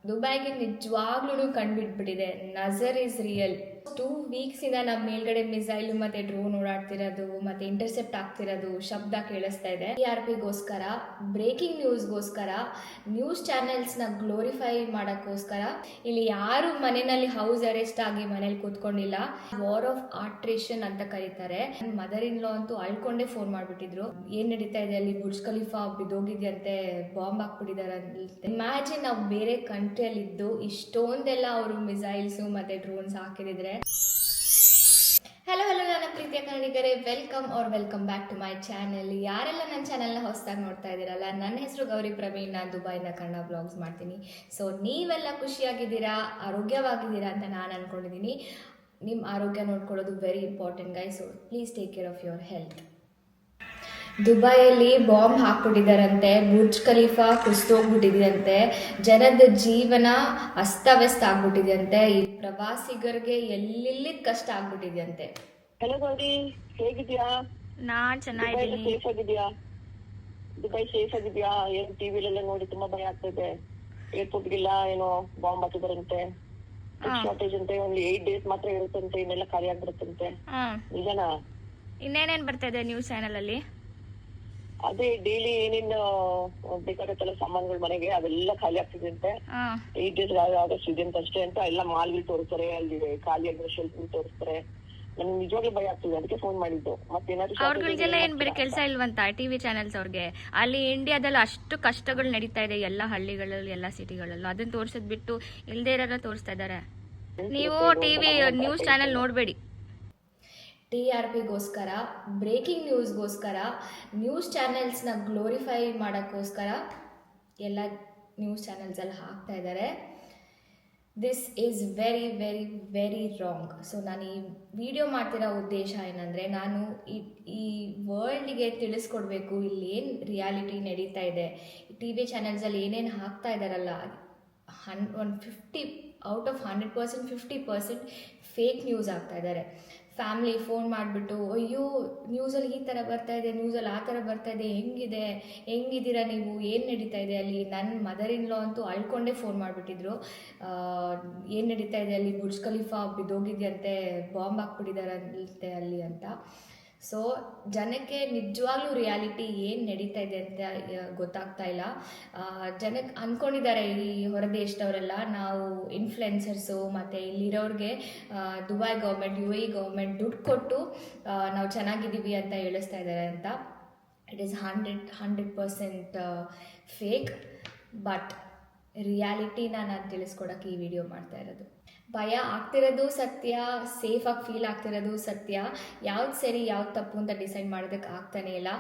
ದುಬೈಗೆ ನಿಜವಾಗ್ಲೂ ಕಂಡುಬಿಟ್ಬಿಟ್ಟಿದೆ, ನಜರ್ is real. 2 weeks ಇಂದ ನಮ್ಮ ಮೇಲ್ಗಡೆ ಮಿಸೈಲ್ ಮತ್ತೆ ಡ್ರೋನ್ ಓಡಾಡ್ತಿರೋದು ಮತ್ತೆ ಇಂಟರ್ಸೆಪ್ಟ್ ಆಗ್ತಿರೋದು ಶಬ್ದ ಕೇಳಿಸ್ತಾ ಇದೆ. TRPಗೋಸ್ಕರ, ಬ್ರೇಕಿಂಗ್ ನ್ಯೂಸ್ಗೋಸ್ಕರ, ನ್ಯೂಸ್ ಚಾನೆಲ್ಸ್ನ ಗ್ಲೋರಿಫೈ ಮಾಡೋಕ್ಕೋಸ್ಕರ ಇಲ್ಲಿ ಯಾರು ಮನೆಯಲ್ಲಿ ಹೌಸ್ ಅರೆಸ್ಟ್ ಆಗಿ ಮನೇಲಿ ಕೂತ್ಕೊಂಡಿಲ್ಲ. ವಾರ್ ಆಫ್ ಆಟ್ರೇಷನ್ ಅಂತ ಕರೀತಾರೆ. ಮದರ್ ಇನ್ ಲಾ ಅಂತೂ ಅಳ್ಕೊಂಡೇ ಫೋನ್ ಮಾಡ್ಬಿಟ್ಟಿದ್ರು. ಏನ್ ನಡೀತಾ ಇದೆ ಅಲ್ಲಿ, ಬುರ್ಜ್ ಖಲೀಫಾ ಬಿದ್ದೋಗಿದ್ಯಂತೆ, ಬಾಂಬ್ ಹಾಕ್ಬಿಟ್ಟಿದಾರೆ ಅಂತ. ಇಮ್ಯಾಜಿನ್ ನಾವು ಬೇರೆ ಕಂಟ್ರಿಯಲ್ಲಿದ್ದು ಇಷ್ಟೊಂದೆಲ್ಲ ಅವರು ಮಿಸೈಲ್ಸ್ ಮತ್ತೆ ಡ್ರೋನ್ಸ್ ಹಾಕಿದ್ರೆ. ಹಲೋ ನನ್ನ ಪ್ರೀತಿಯ ಕನ್ನಡಿಗರೇ, welcome back to my channel. ಯಾರೆಲ್ಲ ನನ್ನ ಚಾನೆಲ್ನ ಹೊಸದಾಗಿ ನೋಡ್ತಾ ಇದ್ದೀರಲ್ಲ, ನನ್ನ ಹೆಸರು ಗೌರಿ ಪ್ರವೀಣ್. ನಾನು ದುಬೈನ ಕನ್ನಡ ಬ್ಲಾಗ್ಸ್ ಮಾಡ್ತೀನಿ. ಸೊ ನೀವೆಲ್ಲ ಖುಷಿಯಾಗಿದ್ದೀರಾ, ಆರೋಗ್ಯವಾಗಿದ್ದೀರಾ ಅಂತ ನಾನು ಅಂದ್ಕೊಂಡಿದ್ದೀನಿ. ನಿಮ್ಮ ಆರೋಗ್ಯ ನೋಡ್ಕೊಳ್ಳೋದು very important guys. So please take care of your health. ದುಬೈಯಲ್ಲಿ ಬಾಂಬ್ ಹಾಕ್ಬಿಟ್ಟಿದಾರಂತೆ, ಬುರ್ಜ್ ಖಲೀಫಾ ಕುಸಿದೋಗ್ಬಿಟ್ಟಿದೆಯಂತೆ, ಜನದ ಜೀವನ ಅಸ್ತವ್ಯಸ್ತ ಆಗ್ಬಿಟ್ಟಿದೆಯಂತೆ, ಈ ಪ್ರವಾಸಿಗರಿಗೆ ಎಲ್ಲಿ ಕಷ್ಟ ಆಗ್ಬಿಟ್ಟಿದೆಯಂತೆ. ಹಲೋ ಗೌರಿ, ಹೇಗಿದ್ಯಾ? ನಾನ್ ಚೆನ್ನಾಗಿದ್ದೀನಿ. ಸೇಫ್ ಆಗಿದ್ಯಾ? ದುಬೈ ಸೇಫ್ ಆಗಿದ್ಯಾ? ಏನ್ ಟಿವಿಲೆಲ್ಲ ನೋಡಿ ತುಂಬಾ ಭಯ ಆಗ್ತಿದೆ. ಏರ್ಪೋರ್ಟ್ಗೆಲ್ಲ ಏನೋ ಬಾಂಬ್ ಹಾಕಿದಾರಂತೆ, ಶಾರ್ಟೇಜ್ ಅಂತೆ, ಒಂದು 8 days ಮಾತ್ರ ಇರುತ್ತಂತೆ, ಇನ್ನೆಲ್ಲ ಖಾಲಿ ಆಗ್ಬಿಡುತ್ತಂತೆ. ನಿಜನಾ? ಇನ್ನೇನೇನ್ ಬರ್ತಾ ಇದೆ ನ್ಯೂಸ್ ಚಾನೆಲ್ ಅಲ್ಲಿ? ಅದೇ ಡೈಲಿ ಏನೇನ್ ಬೇಕಾಗತ್ತಲ್ಲ ಸಾಮಾನುಗಳು ಮನೆಗೆ, ಅದೆಲ್ಲ ಖಾಲಿ ಆಗ್ತಿದೆ. 8 days ಆಗಸ್ಟ್ ಇದೆ ಅಂತ ಅಷ್ಟೇ ಅಂತ ಎಲ್ಲ ಮಾಲ್ಗಳು ತೋರಿಸ್ತಾರೆ, ಅಲ್ಲಿ ಖಾಲಿ ಆಗಿರೋ ಶೆಲ್ಫ್ ತೋರಿಸ್ತಾರೆ. ನನ್ಗೆ ನಿಜವಾಗ್ಲೂ ಭಯ ಆಗ್ತಿದೆ, ಅದಕ್ಕೆ ಫೋನ್ ಮಾಡಿದ್ದು. ಅವ್ರಗಳಿಗೆಲ್ಲ ಏನ್ ಬೇರೆ ಕೆಲಸ ಇಲ್ವಂತ ಟಿವಿ ಚಾನೆಲ್ಸ್ ಅವ್ರಿಗೆ? ಅಲ್ಲಿ ಇಂಡಿಯಾದಲ್ಲಿ ಅಷ್ಟು ಕಷ್ಟಗಳು ನಡೀತಾ ಇದೆ ಎಲ್ಲ ಹಳ್ಳಿಗಳಲ್ಲಿ, ಎಲ್ಲ ಸಿಟಿಗಳಲ್ಲೂ. ಅದನ್ನ ತೋರ್ಸದ್ ಬಿಟ್ಟು ಇಲ್ದೇ ಇರೋರ ತೋರಿಸ್ತಾ ಇದಾರೆ. ನೀವು ಟಿವಿ ನ್ಯೂಸ್ ಚಾನೆಲ್ ನೋಡ್ಬೇಡಿ. TRPಗೋಸ್ಕರ, ಬ್ರೇಕಿಂಗ್ ನ್ಯೂಸ್ಗೋಸ್ಕರ, ನ್ಯೂಸ್ ಚಾನೆಲ್ಸ್ನ ಗ್ಲೋರಿಫೈ ಮಾಡೋಕ್ಕೋಸ್ಕರ ಎಲ್ಲ ನ್ಯೂಸ್ ಚಾನೆಲ್ಸಲ್ಲಿ ಹಾಕ್ತಾ ಇದ್ದಾರೆ. This is very very very wrong. So ನಾನು ಈ ವಿಡಿಯೋ ಮಾಡ್ತಿರೋ ಉದ್ದೇಶ ಏನಂದರೆ, ನಾನು ಈ ವರ್ಲ್ಡಿಗೆ ತಿಳಿಸ್ಕೊಡ್ಬೇಕು ಇಲ್ಲಿ ಏನು ರಿಯಾಲಿಟಿ ನಡೀತಾ ಇದೆ. TV ಚಾನೆಲ್ಸಲ್ಲಿ ಏನೇನು ಹಾಕ್ತಾ ಇದ್ದಾರಲ್ಲ, 50 ಔಟ್ ಆಫ್ 100% 50% ಫೇಕ್ ನ್ಯೂಸ್ ಆಗ್ತಾ ಇದ್ದಾರೆ. ಫ್ಯಾಮ್ಲಿ ಫೋನ್ ಮಾಡಿಬಿಟ್ಟು, ಅಯ್ಯೋ ನ್ಯೂಸಲ್ಲಿ ಈ ಥರ ಬರ್ತಾ ಇದೆ, ನ್ಯೂಸಲ್ಲಿ ಆ ಥರ ಬರ್ತಾ ಇದೆ, ಹೆಂಗಿದ್ದೀರಾ ನೀವು, ಏನು ನಡೀತಾ ಇದೆ ಅಲ್ಲಿ? ನನ್ನ ಮದರ್ ಇನ್ ಲಾ ಅಂತೂ ಅಳ್ಕೊಂಡೇ ಫೋನ್ ಮಾಡಿಬಿಟ್ಟಿದ್ರು. ಏನು ನಡೀತಾ ಇದೆ ಅಲ್ಲಿ, ಬುರ್ಜ್ ಖಲೀಫಾ ಬಿದ್ದೋಗಿದ್ಯಂತೆ, ಬಾಂಬ್ ಹಾಕ್ಬಿಟ್ಟಿದಾರಂತೆ ಅಲ್ಲಿ ಅಂತ. ಸೊ ಜನಕ್ಕೆ ನಿಜವಾಗ್ಲೂ ರಿಯಾಲಿಟಿ ಏನು ನಡೀತಾ ಇದೆ ಅಂತ ಗೊತ್ತಾಗ್ತಾ ಇಲ್ಲ. ಜನಕ್ಕೆ ಅಂದ್ಕೊಂಡಿದ್ದಾರೆ ಈ ಹೊರದೇಶದವರೆಲ್ಲ, ನಾವು ಇನ್ಫ್ಲುಯೆನ್ಸರ್ಸು ಮತ್ತು ಇಲ್ಲಿರೋರಿಗೆ ದುಬೈ ಗೌರ್ಮೆಂಟ್, UAE ಗೌರ್ಮೆಂಟ್ ದುಡ್ಡು ಕೊಟ್ಟು ನಾವು ಚೆನ್ನಾಗಿದ್ದೀವಿ ಅಂತ ಹೇಳಿಸ್ತಾ ಇದ್ದಾರೆ ಅಂತ. It is 100% fake. ಬಟ್ ರಿಯಾಲಿಟಿನ ನಾನು ತಿಳಿಸ್ಕೊಡೋಕ್ಕೆ ಈ ವಿಡಿಯೋ ಮಾಡ್ತಾ ಇರೋದು. ಭಯ ಆಗ್ತಿರೋದು ಸತ್ಯ, ಸೇಫಾಗಿ ಫೀಲ್ ಆಗ್ತಿರೋದು ಸತ್ಯ. ಯಾವ್ದು ಸರಿ ಯಾವ್ದು ತಪ್ಪು ಅಂತ ಡಿಸೈಡ್ ಮಾಡೋದಕ್ಕೆ ಆಗ್ತಾನೇ ಇಲ್ಲ.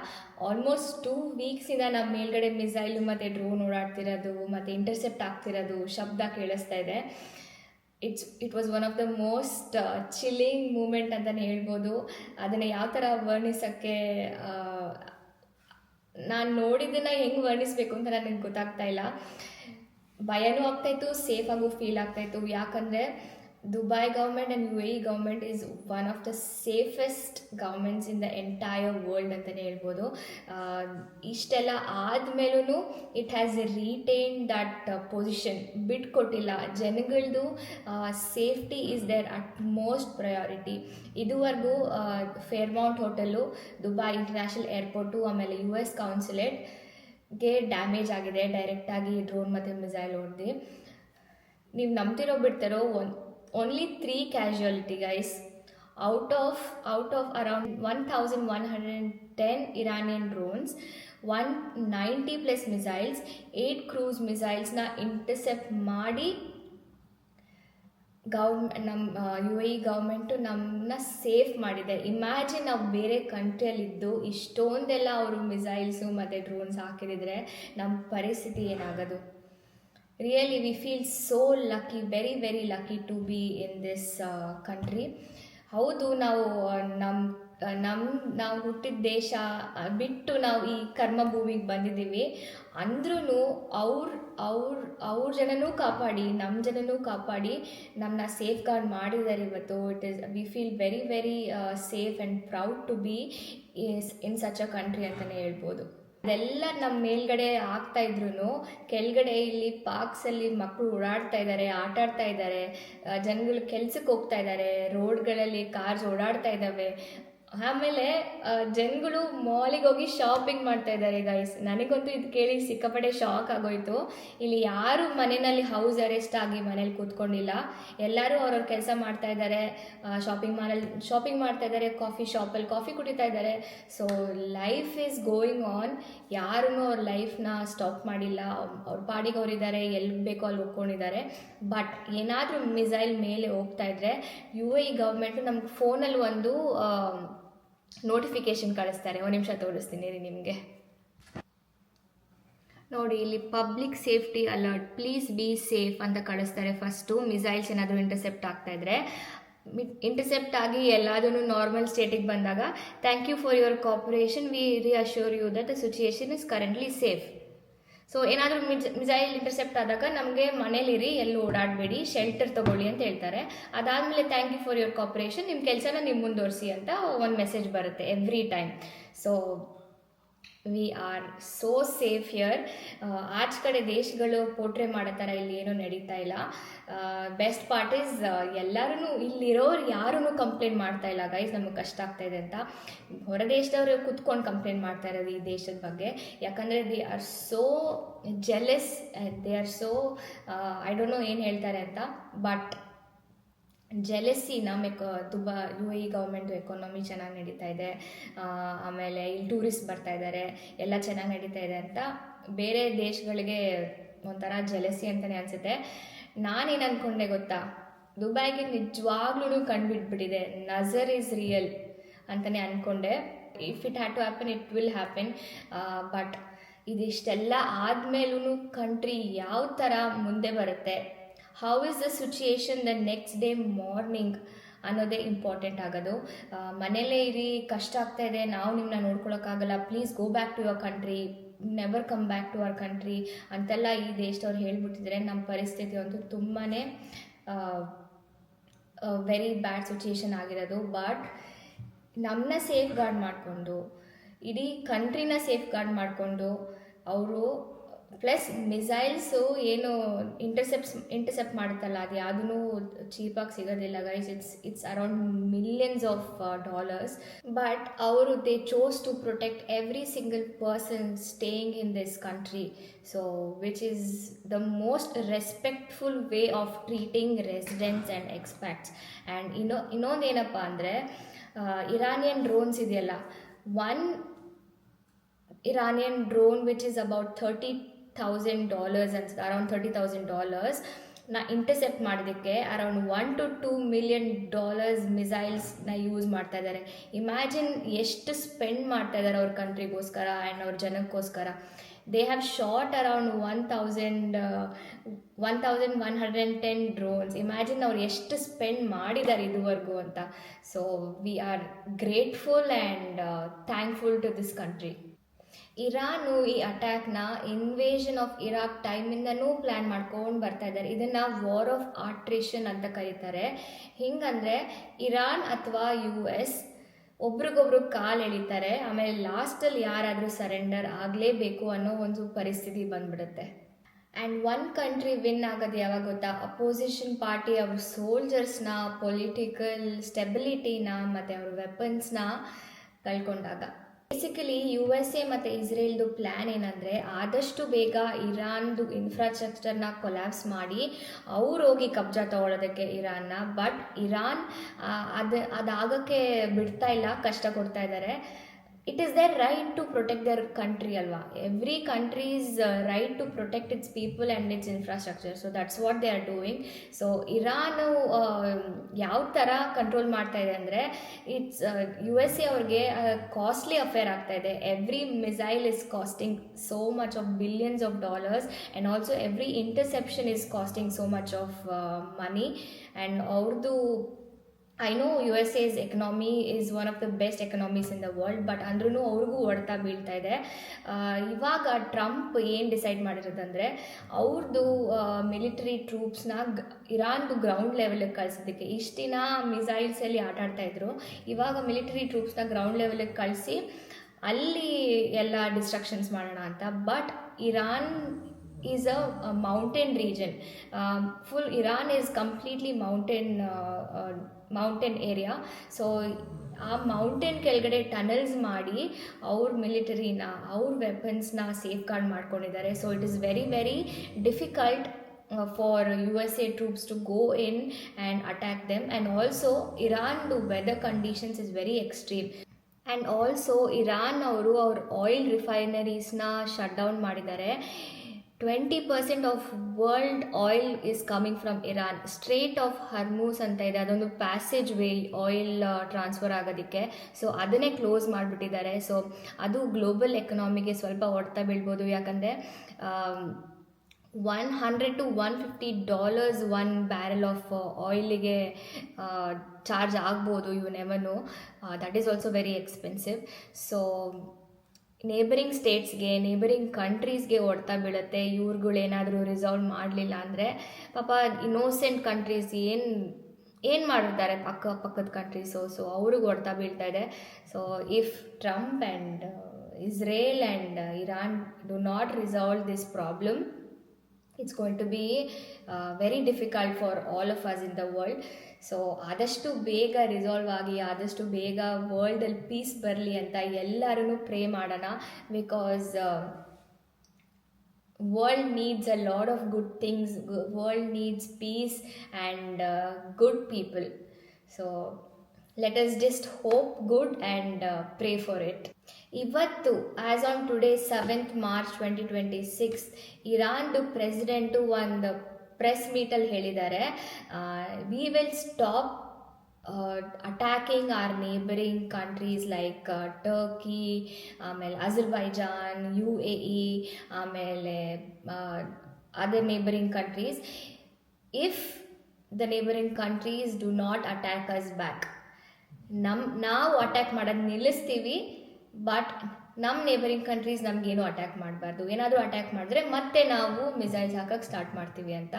ಆಲ್ಮೋಸ್ಟ್ 2 ವೀಕ್ಸಿಂದ ನಮ್ಮ ಮೇಲ್ಗಡೆ ಮಿಸೈಲು ಮತ್ತು ಡ್ರೋನ್ ಓಡಾಡ್ತಿರೋದು ಮತ್ತು ಇಂಟರ್ಸೆಪ್ಟ್ ಆಗ್ತಿರೋದು ಶಬ್ದ ಕೇಳಿಸ್ತಾ ಇದೆ. It was one of the most chilling moment ಅಂತಲೇ ಹೇಳ್ಬೋದು. ಅದನ್ನು ಯಾವ ಥರ ವರ್ಣಿಸೋಕ್ಕೆ, ನಾನು ನೋಡಿದ್ದನ್ನು ಹೆಂಗೆ ವರ್ಣಿಸ್ಬೇಕು ಅಂತ ನನಗೆ ಗೊತ್ತಾಗ್ತಾ ಇಲ್ಲ. ಭಯನೂ ಆಗ್ತಾಯಿತ್ತು, ಸೇಫಾಗೂ ಫೀಲ್ ಆಗ್ತಾಯಿತ್ತು. ಯಾಕಂದರೆ Dubai government and UAE government is one of the safest governments in the entire world ಅಂತಲೇ ಹೇಳ್ಬೋದು. ಇಷ್ಟೆಲ್ಲ ಆದಮೇಲೂ it has retain that position, ಬಿಟ್ಕೊಟ್ಟಿಲ್ಲ. ಜನಗಳದ್ದು safety is there at most priority. ಇದುವರೆಗೂ Fairmont hotel, Dubai international airport, ಆಮೇಲೆ US ಕಾನ್ಸುಲೇಟ್ಗೆ damage ಆಗಿದೆ ಡೈರೆಕ್ಟಾಗಿ ಡ್ರೋನ್ ಮತ್ತು ಮಿಸೈಲ್ ಹೊಡೆದು. ನೀವು ನಂಬ್ತಿರೋ ಬಿಡ್ತಾರೋ, only 3 casualty guys. Out of around 1110 Iranian drones, 190+ missiles, 8 cruise ಮಿಸೈಲ್ಸ್ನ intercept ಮಾಡಿ ನಮ್ಮ UAE ಗೌರ್ಮೆಂಟು ನಮ್ಮನ್ನ ಸೇಫ್ ಮಾಡಿದೆ. ಇಮ್ಯಾಜಿನ್ ನಾವು ಬೇರೆ ಕಂಟ್ರಿಯಲ್ಲಿದ್ದು ಇಷ್ಟೊಂದೆಲ್ಲ ಅವರು ಮಿಸೈಲ್ಸು ಮತ್ತು ಡ್ರೋನ್ಸ್ ಹಾಕಿದ್ರೆ ನಮ್ಮ ಪರಿಸ್ಥಿತಿ ಏನಾಗೋದು. Really we feel so lucky, very very lucky to be in this country. ಹೌದು, ನಾವು ಹುಟ್ಟಿದ ದೇಶ ಬಿಟ್ಟು ನಾವು ಈ ಕರ್ಮಭೂಮಿಗೆ ಬಂದಿದ್ದೀವಿ. ಅಂದ್ರೂ ಅವ್ರ ಜನನೂ ಕಾಪಾಡಿ, ನಮ್ಮ ಜನನೂ ಕಾಪಾಡಿ ನಮ್ಮನ್ನ ಸೇಫ್ ಗಾರ್ಡ್ ಮಾಡಿದ್ದಾರೆ ಇವತ್ತು. We feel very very safe and proud to be in such a country ಅಂತಲೇ ಹೇಳ್ಬೋದು. ಅದೆಲ್ಲ ನಮ್ಮ ಮೇಲ್ಗಡೆ ಆಗ್ತಾ ಇದ್ರು ಕೆಳಗಡೆ ಇಲ್ಲಿ ಪಾರ್ಕ್ಸಲ್ಲಿ ಮಕ್ಕಳು ಓಡಾಡ್ತಾ ಇದ್ದಾರೆ, ಆಟ ಆಡ್ತಾ ಇದ್ದಾರೆ, ಜನಗಳು ಕೆಲ್ಸಕ್ಕೆ ಹೋಗ್ತಾ ಇದ್ದಾರೆ, ರೋಡ್ಗಳಲ್ಲಿ ಕಾರ್ಸ್ ಓಡಾಡ್ತಾ ಇದ್ದಾವೆ. ಆಮೇಲೆ ಜನಗಳು ಮಾಲಿಗೆ ಹೋಗಿ ಶಾಪಿಂಗ್ ಮಾಡ್ತಾ ಇದ್ದಾರೆ ಗೈಸ್. ನನಗಂತೂ ಇದು ಕೇಳಿ ಸಿಕ್ಕಾಪಟ್ಟೆ ಶಾಕ್ ಆಗೋಯ್ತು. ಇಲ್ಲಿ ಯಾರು ಮನೆಯಲ್ಲಿ ಹೌಸ್ ಅರೆಸ್ಟ್ ಆಗಿ ಮನೇಲಿ ಕೂತ್ಕೊಂಡಿಲ್ಲ, ಎಲ್ಲರೂ ಅವ್ರವ್ರ ಕೆಲಸ ಮಾಡ್ತಾ ಇದ್ದಾರೆ, ಶಾಪಿಂಗ್ ಮಾಡ್ತಾ ಇದ್ದಾರೆ, ಕಾಫಿ ಶಾಪಲ್ಲಿ ಕಾಫಿ ಕುಡಿತಾ ಇದ್ದಾರೆ. So life is going on. ಯಾರೂ ಅವ್ರ ಲೈಫ್ನ ಸ್ಟಾಪ್ ಮಾಡಿಲ್ಲ, ಅವ್ರ ಪಾಡಿಗೆ ಅವರಿದ್ದಾರೆ, ಎಲ್ಲಿ ಬೇಕೋ ಅಲ್ಲಿ ಹೋಗ್ಕೊಂಡಿದ್ದಾರೆ. ಬಟ್ ಏನಾದರೂ ಮಿಸೈಲ್ ಮೇಲೆ ಹೋಗ್ತಾ ಇದ್ರೆ UAE ಗೌರ್ಮೆಂಟು ನಮ್ಗೆ ಫೋನಲ್ಲಿ ಒಂದು ನೋಟಿಫಿಕೇಶನ್ ಕಳಿಸ್ತಾರೆ. ಒಂದು ನಿಮಿಷ ತೋರಿಸ್ತೀನಿ ರೀ ನಿಮಗೆ. ನೋಡಿ, ಇಲ್ಲಿ public safety alert, please be safe ಅಂತ ಕಳಿಸ್ತಾರೆ. ಫಸ್ಟು ಮಿಸೈಲ್ಸ್ ಏನಾದರೂ ಇಂಟರ್ಸೆಪ್ಟ್ ಆಗ್ತಾ ಇದ್ರೆ, ಇಂಟರ್ಸೆಪ್ಟ್ ಆಗಿ ಎಲ್ಲದೂ ನಾರ್ಮಲ್ ಸ್ಟೇಟಿಗೆ ಬಂದಾಗ, thank you for your cooperation, we reassure you that the situation is currently safe. So ಏನಾದರೂ ಮಿಸೈಲ್ ಇಂಟರ್ಸೆಪ್ಟ್ ಆದಾಗ ನಮಗೆ ಮನೇಲಿರಿ, ಎಲ್ಲೂ ಓಡಾಡಬೇಡಿ, ಶೆಲ್ಟರ್ ತೊಗೊಳ್ಳಿ ಅಂತ ಹೇಳ್ತಾರೆ. ಅದಾದಮೇಲೆ thank you for your cooperation, ನಿಮ್ಮ ಕೆಲಸನ ನೀವು ಮುಂದುವರಿಸಿ ಅಂತ ಒಂದು ಮೆಸೇಜ್ ಬರುತ್ತೆ every time. So we are so safe here. ಆಚೆ ಕಡೆ ದೇಶಗಳು ಪೋಟ್ರೆ ಮಾಡೋ ಥರ ಇಲ್ಲಿ ಏನೂ ನಡೀತಾ ಇಲ್ಲ. ಬೆಸ್ಟ್ ಪಾರ್ಟ್ ಈಸ್ ಎಲ್ಲರೂ ಇಲ್ಲಿರೋರು ಯಾರೂ ಕಂಪ್ಲೇಂಟ್ ಮಾಡ್ತಾ ಇಲ್ಲ ಗೈಸ್, ನಮಗೆ ಕಷ್ಟ ಆಗ್ತಾ ಇದೆ ಅಂತ. ಹೊರ ದೇಶದವರು ಕುತ್ಕೊಂಡು ಕಂಪ್ಲೇಂಟ್ ಮಾಡ್ತಾ ಇರೋದು ಈ ದೇಶದ ಬಗ್ಗೆ. ಯಾಕಂದರೆ they are so jealous, they are so I don't know ಏನು ಹೇಳ್ತಾರೆ ಅಂತ. But jealousy UAE government economy ಚೆನ್ನಾಗಿ ನಡೀತಾ ಇದೆ, ಆಮೇಲೆ ಇಲ್ಲಿ ಟೂರಿಸ್ಟ್ ಬರ್ತಾ ಇದ್ದಾರೆ, ಎಲ್ಲ ಚೆನ್ನಾಗಿ ನಡೀತಾ ಇದೆ ಅಂತ ಬೇರೆ ದೇಶಗಳಿಗೆ ಒಂಥರ ಜೆಲಸಿ ಅಂತಲೇ ಅನಿಸುತ್ತೆ. ನಾನೇನು ಅಂದ್ಕೊಂಡೆ ಗೊತ್ತಾ, ದುಬೈಗೆ ನಿಜವಾಗ್ಲೂ ಕಂಡುಬಿಟ್ಬಿಟ್ಟಿದೆ, ನಜರ್ ಈಸ್ ರಿಯಲ್ ಅಂತಲೇ ಅಂದ್ಕೊಂಡೆ. If it had to happen it will happen. But ಇದಿಷ್ಟೆಲ್ಲ ಆದಮೇಲೂ ಕಂಟ್ರಿ ಯಾವ ಥರ ಮುಂದೆ ಬರುತ್ತೆ, how is the situation the next day morning ಅನ್ನೋದೇ ಇಂಪಾರ್ಟೆಂಟ್ ಆಗೋದು. ಮನೇಲೇ ಇರಿ, ಕಷ್ಟ ಆಗ್ತಾ ಇದೆ, ನಾವು ನಿಮ್ಮನ್ನ ನೋಡ್ಕೊಳಕ್ಕಾಗಲ್ಲ, please go back to your country, never come back to our country ಅಂತೆಲ್ಲ ಈ ದೇಶದವ್ರು ಹೇಳ್ಬಿಟ್ಟಿದ್ರೆ ನಮ್ಮ ಪರಿಸ್ಥಿತಿ ಅಂತೂ ತುಂಬಾ ವೆರಿ ಬ್ಯಾಡ್ ಸಿಚುಯೇಷನ್ ಆಗಿರೋದು. ಬಟ್ ನಮ್ಮನ್ನ ಸೇಫ್ ಗಾರ್ಡ್ ಮಾಡಿಕೊಂಡು, ಇಡೀ ಕಂಟ್ರಿನ ಸೇಫ್ ಗಾರ್ಡ್ ಮಾಡಿಕೊಂಡು ಅವರು ಪ್ಲಸ್ ಮಿಸೈಲ್ಸು ಏನು ಇಂಟರ್ಸೆಪ್ಟ್ ಮಾಡುತ್ತಲ್ಲ, ಅದು ಯಾವುದೂ ಚೀಪಾಗಿ ಸಿಗೋದಿಲ್ಲ guys. It's around millions of dollars. But ಅವರು they chose to protect every single person staying in this country. So which is the most respectful way of treating residents and expats. And ಇನ್ನೊಂದೇನಪ್ಪ ಅಂದರೆ, Iranian drones ಇದೆಯಲ್ಲ, one Iranian drone which is about $30,000 and around $30,000 na intercept ಮಾಡೋದಕ್ಕೆ around $1 to $2 million ಮಿಸೈಲ್ಸ್ನ use ಮಾಡ್ತಾ ಇದ್ದಾರೆ. Imagine ಎಷ್ಟು spend ಮಾಡ್ತಾ ಇದ್ದಾರೆ ಅವ್ರ ಕಂಟ್ರಿಗೋಸ್ಕರ ಆ್ಯಂಡ್ ಅವ್ರ ಜನಕ್ಕೋಸ್ಕರ. They have shot around 1,110 drones. Imagine ಅವ್ರು ಎಷ್ಟು ಸ್ಪೆಂಡ್ ಮಾಡಿದ್ದಾರೆ ಇದುವರೆಗೂ ಅಂತ. So we are grateful and thankful to this country. Iran ಈ ಅಟ್ಯಾಕ್ನ ಇನ್ವೇಷನ್ ಆಫ್ ಇರಾಕ್ ಟೈಮಿಂದನೂ ಪ್ಲ್ಯಾನ್ ಮಾಡ್ಕೊಂಡು ಬರ್ತಾ ಇದ್ದಾರೆ. ಇದನ್ನು ವಾರ್ ಆಫ್ ಆಟ್ರಿಷನ್ ಅಂತ ಕರೀತಾರೆ. ಹಿಂಗಂದರೆ ಇರಾನ್ ಅಥವಾ US ಒಬ್ರಿಗೊಬ್ರು ಕಾಲು ಎಳಿತಾರೆ, ಆಮೇಲೆ ಲಾಸ್ಟಲ್ಲಿ ಯಾರಾದರೂ ಸರೆಂಡರ್ ಆಗಲೇಬೇಕು ಅನ್ನೋ ಒಂದು ಪರಿಸ್ಥಿತಿ ಬಂದ್ಬಿಡುತ್ತೆ. ಆ್ಯಂಡ್ ಒನ್ ಕಂಟ್ರಿ ವಿನ್ ಆಗೋದು ಯಾವಾಗ ಗೊತ್ತಾ, ಅಪೋಸಿಷನ್ ಪಾರ್ಟಿ ಅವ್ರ ಸೋಲ್ಜರ್ಸ್ನ, ಪೊಲಿಟಿಕಲ್ ಸ್ಟೆಬಿಲಿಟಿನ ಮತ್ತು ಅವ್ರ ವೆಪನ್ಸ್ನ ಕಳ್ಕೊಂಡಾಗ. ಬೇಸಿಕಲಿ USA ಮತ್ತು ಇಸ್ರೇಲ್ದು ಪ್ಲ್ಯಾನ್ ಏನಂದರೆ, ಆದಷ್ಟು ಬೇಗ ಇರಾನ್ದು ಇನ್ಫ್ರಾಸ್ಟ್ರಕ್ಚರ್ನ ಕೊಲ್ಯಾಪ್ಸ್ ಮಾಡಿ ಅವ್ರು ಹೋಗಿ ಕಬ್ಜಾ ತೊಗೊಳೋದಕ್ಕೆ ಇರಾನ್ನ. ಬಟ್ ಇರಾನ್ ಅದಾಗೋಕ್ಕೆ ಬಿಡ್ತಾ ಇಲ್ಲ, ಕಷ್ಟ ಕೊಡ್ತಾ ಇದ್ದಾರೆ. It is their right to protect their country ಅಲ್ವಾ. Every country is right to protect its people and its infrastructure. So that's what they are doing. So Iran ಯಾವ ಥರ ಕಂಟ್ರೋಲ್ ಮಾಡ್ತಾ ಇದೆ ಅಂದರೆ, ಇಟ್ಸ್ USA ಅವ್ರಿಗೆ ಕಾಸ್ಟ್ಲಿ ಅಫೇರ್ ಆಗ್ತಾ ಇದೆ. Every missile is costing so much of billions of dollars and also every interception is costing so much of money. And ಅವ್ರದ್ದು I know USA's economy is one of the best economies in the world, but ಅಂದ್ರೂ ಅವ್ರಿಗೂ ಹೊಡೆತ ಬೀಳ್ತಾ ಇದೆ. ಇವಾಗ Trump ಏನು decide ಮಾಡಿರೋದಂದರೆ, ಅವ್ರದ್ದು military ಟ್ರೂಪ್ಸ್ನ ಇರಾನ್ದು ground ಲೆವೆಲಿಗೆ ಕಳಿಸೋದಕ್ಕೆ. ಇಷ್ಟು ದಿನ ಮಿಸೈಲ್ಸಲ್ಲಿ ಆಟಾಡ್ತಾಯಿದ್ರು, ಇವಾಗ ಮಿಲಿಟರಿ ಟ್ರೂಪ್ಸ್ನ ಗ್ರೌಂಡ್ ಲೆವೆಲಿಗೆ ಕಳಿಸಿ ಅಲ್ಲಿ ಎಲ್ಲ ಡಿಸ್ಟ್ರಕ್ಷನ್ಸ್ ಮಾಡೋಣ ಅಂತ. But Iran is a mountain region. Full Iran is completely mountain area. So ಆ ಮೌಂಟೇನ್ ಕೆಳಗಡೆ ಟನಲ್ಸ್ ಮಾಡಿ ಅವ್ರ ಮಿಲಿಟರಿನ, ಅವ್ರ ವೆಪನ್ಸ್ನ ಸೇಫ್ ಗಾರ್ಡ್ ಮಾಡ್ಕೊಂಡಿದ್ದಾರೆ. So it is very very difficult for USA troops to go in and attack them. And also Iran weather conditions is very extreme. And also Iran ಅವರು ಅವ್ರ oil ರಿಫೈನರೀಸ್ನ shut down ಮಾಡಿದ್ದಾರೆ. 20% of world oil is coming from Iran. Strait of Hormuz ಅಂತ ಇದೆ, ಅದೊಂದು passage way oil transfer ಆಗೋದಕ್ಕೆ. So ಅದನ್ನೇ close ಮಾಡಿಬಿಟ್ಟಿದ್ದಾರೆ. So ಅದು ಗ್ಲೋಬಲ್ ಎಕನಾಮಿಗೆ ಸ್ವಲ್ಪ ಹೊಡೆತ ಬೀಳ್ಬೋದು. ಯಾಕಂದರೆ $100 to $150 1 barrel ಆಫ್ ಆಯಿಲಿಗೆ ಚಾರ್ಜ್ ಆಗ್ಬೋದು. You never know, that is also very expensive. So neighbouring ಸ್ಟೇಟ್ಸ್ಗೆ, ನೇಬರಿಂಗ್ ಕಂಟ್ರೀಸ್ಗೆ ಹೊಡ್ತಾ ಬೀಳುತ್ತೆ ಇವ್ರುಗಳೇನಾದರೂ ರಿಸಾಲ್ವ್ ಮಾಡಲಿಲ್ಲ ಅಂದರೆ. ಪಾಪ ಇನ್ನೋಸೆಂಟ್ ಕಂಟ್ರೀಸ್ ಏನು ಮಾಡಿರ್ತಾರೆ ಪಕ್ಕದ ಕಂಟ್ರೀಸು, ಸೊ ಅವ್ರಿಗೆ ಹೊಡ್ತಾ ಬೀಳ್ತಾ ಇದೆ. So if Trump and Israel and Iran do not resolve this problem, it's going to be very difficult for all of us in the world. So ಆದಷ್ಟು ಬೇಗ ರಿಸಾಲ್ವ್ ಆಗಿ, ಆದಷ್ಟು ಬೇಗ ವರ್ಲ್ಡಲ್ಲಿ ಪೀಸ್ ಬರಲಿ ಅಂತ ಎಲ್ಲರೂ ಪ್ರೇ ಮಾಡೋಣ. Because world needs a lot of good things. World needs peace and good people. So let us just hope good and pray for it. ಇವತ್ತು as on today 7th March 2026 ಇರಾನ್ದು president ಒಂದು press ಮೀಟಲ್ಲಿ ಹೇಳಿದ್ದಾರೆ, we will stop attacking our neighbouring countries like Turkey, ಆಮೇಲೆ Azerbaijan, UAE, ಆಮೇಲೆ other neighbouring countries, if the neighbouring countries do not attack us back. ನಾವು attack ಮಾಡೋದು ನಿಲ್ಲಿಸ್ತೀವಿ, but ನಮ್ಮ neighbouring countries ನಮಗೇನು ಅಟ್ಯಾಕ್ ಮಾಡಬಾರ್ದು. ಏನಾದರೂ ಅಟ್ಯಾಕ್ ಮಾಡಿದ್ರೆ ಮತ್ತೆ ನಾವು ಮಿಸೈಲ್ಸ್ ಹಾಕೋಕ್ಕೆ ಸ್ಟಾರ್ಟ್ ಮಾಡ್ತೀವಿ ಅಂತ.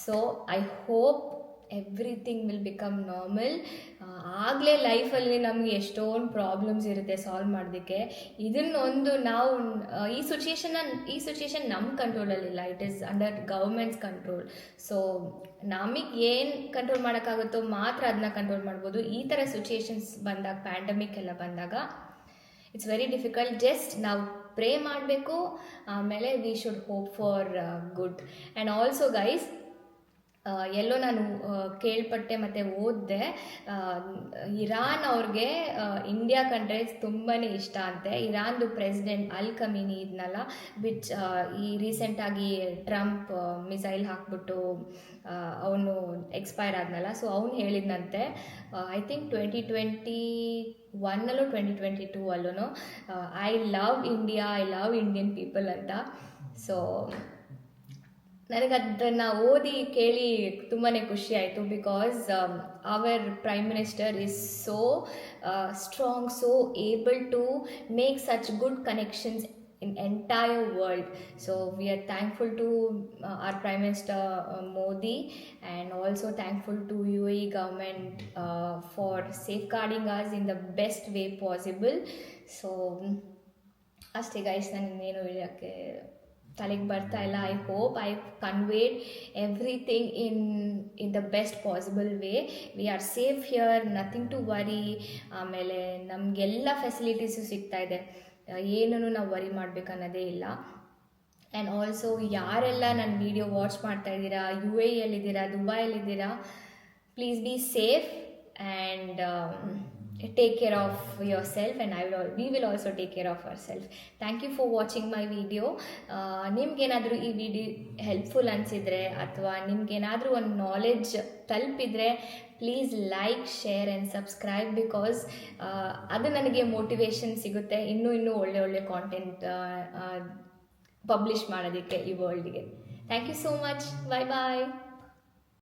So I hope everything will become normal. ಆಗಲೇ ಲೈಫಲ್ಲಿ ನಮಗೆ ಎಷ್ಟೊಂದು ಪ್ರಾಬ್ಲಮ್ಸ್ ಇರುತ್ತೆ ಸಾಲ್ವ್ ಮಾಡೋದಕ್ಕೆ. ಇದನ್ನೊಂದು ನಾವು ಈ ಸಿಚುಯೇಷನ್ ನಮ್ಮ ಕಂಟ್ರೋಲಲ್ಲಿಲ್ಲ, it is under government's control. So ನಮಗೆ ಏನು ಕಂಟ್ರೋಲ್ ಮಾಡೋಕ್ಕಾಗುತ್ತೋ ಮಾತ್ರ ಅದನ್ನ ಕಂಟ್ರೋಲ್ ಮಾಡ್ಬೋದು. ಈ ಥರ ಸಿಚುಯೇಷನ್ಸ್ ಬಂದಾಗ, ಪ್ಯಾಂಡಮಿಕ್ ಎಲ್ಲ ಬಂದಾಗ, ಇಟ್ಸ್ ವೆರಿ ಡಿಫಿಕಲ್ಟ್. ಜಸ್ಟ್ ನಾವು ಪ್ರೇ ಮಾಡಬೇಕು, ಆಮೇಲೆ we should hope for good. And also guys, ಎಲ್ಲೋ ನಾನು ಕೇಳ್ಪಟ್ಟೆ ಮತ್ತು ಓದಿದೆ, ಇರಾನ್ ಅವ್ರಿಗೆ ಇಂಡಿಯಾ ಕಂಡ್ರೆ ತುಂಬಾ ಇಷ್ಟ ಅಂತೆ. ಇರಾನ್ದು ಪ್ರೆಸಿಡೆಂಟ್ ಅಲ್ ಖಮೀನಿ ಇದ್ನಲ್ಲ, ವಿಚ್ ಈ ರೀಸೆಂಟಾಗಿ ಟ್ರಂಪ್ ಮಿಸೈಲ್ ಹಾಕ್ಬಿಟ್ಟು ಅವನು ಎಕ್ಸ್ಪೈರ್ ಆದ್ನಲ್ಲ, ಸೊ ಅವನು ಹೇಳಿದ್ನಂತೆ, I think 2021 2022 I love India, I love Indian people ಅಂತ. ಸೊ ನನಗೆ ಅದನ್ನು ಓದಿ ಕೇಳಿ ತುಂಬಾ ಖುಷಿ ಆಯಿತು. Because our prime minister is so strong, so able to make such good connections in entire world. So we are thankful to our Prime Minister Modi, and also thankful to UAE government for safeguarding us in the best way possible. So ಅಷ್ಟೇ guys, ನಾನೇನು ಹೇಳೋಕ್ಕೆ ತಲೆಗೆ ಬರ್ತಾ ಇಲ್ಲ. I hope I conveyed everything in the best possible way. We are safe here, nothing to worry. ಆಮೇಲೆ ನಮಗೆಲ್ಲ facilities ಸಿಗ್ತಾ ಇದೆ, ಏನೂ ನಾವು ವರಿ ಮಾಡಬೇಕನ್ನೋದೇ ಇಲ್ಲ. ಆ್ಯಂಡ್ ಆಲ್ಸೋ ಯಾರೆಲ್ಲ ನನ್ನ ವೀಡಿಯೋ ವಾಚ್ ಮಾಡ್ತಾ ಇದ್ದೀರಾ, UAEಯಲ್ಲಿದ್ದೀರಾ, ದುಬೈಯಲ್ಲಿದ್ದೀರಾ, please be safe and take care of yourself, and we will also take care of ourselves. Thank you for watching my video. ನಿಮ್ಗೇನಾದರೂ ಈ ವಿಡಿಯೋ ಹೆಲ್ಪ್ಫುಲ್ ಅನಿಸಿದರೆ ಅಥವಾ ನಿಮ್ಗೇನಾದರೂ ಒಂದು ನಾಲೆಡ್ಜ್ ತಲುಪಿದರೆ, please like, share and subscribe. Because ಅದು ನನಗೆ motivation ಸಿಗುತ್ತೆ ಇನ್ನೂ ಒಳ್ಳೆ ಕಾಂಟೆಂಟ್ ಪಬ್ಲಿಷ್ ಮಾಡೋದಕ್ಕೆ ಈ ವರ್ಲ್ಡ್ಗೆ. Thank you so much. Bye bye.